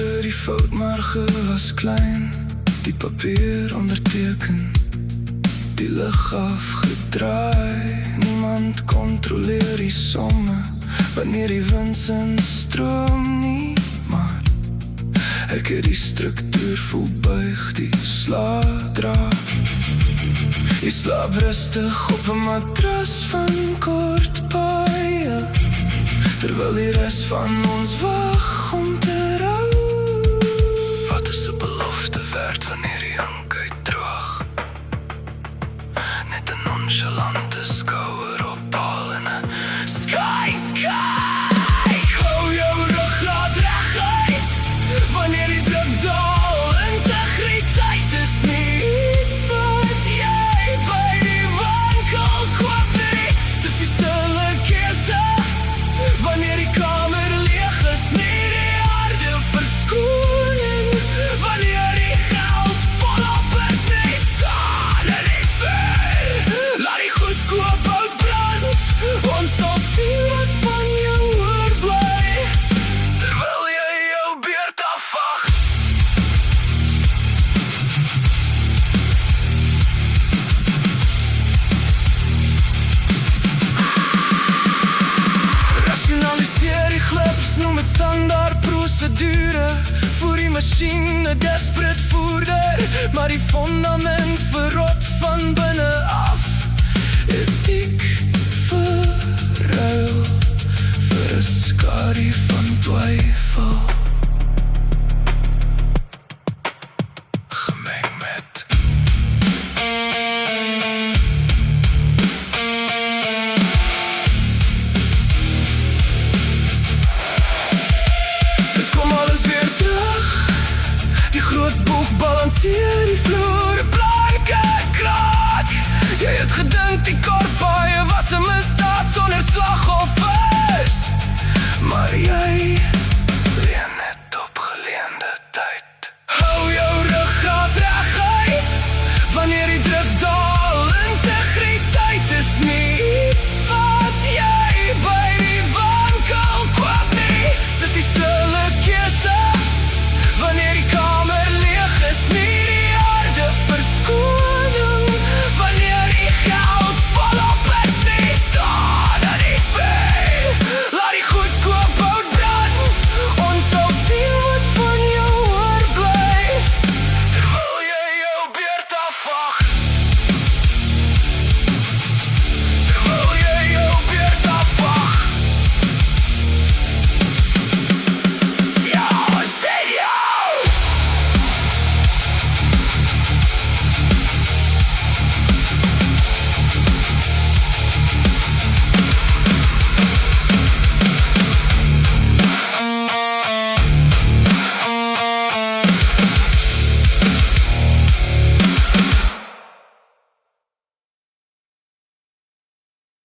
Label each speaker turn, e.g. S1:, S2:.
S1: Onthou die foutmarge was klein, die papier onderteken, die lig afgedraai. Niemand controleer die somme wanneer die wind stroom nie, maar ek het die struktuur voel buig, die slaap dra. Jy slaap rustig op 'n matras van kort paaie, terwyl die res van ons wag om te rou. Wat is 'n belofte werd wanneer die ink uitdroog? Net 'n nonchalante skouer ophaal en 'n sky. Hou jou ruggraat reguit wanneer die druk daal. Integriteit is nie iets wat jy by die winkel koop nie. Dis die stille keuse wanneer die kamer leeg is, nie die harde verskoning wanneer die geld volop is nie. Staan in die vuur, laat die goedkoop hout brand. Ons sal sien wat van jou oorbly terwyl jy jou beurt afwag. Rationaliseer die glips, noem het standaard prosedure. Voer die machine desperate voerder, maar die fundament verrot van binne af. Etiek verruil vir 'n skadu van twyfel.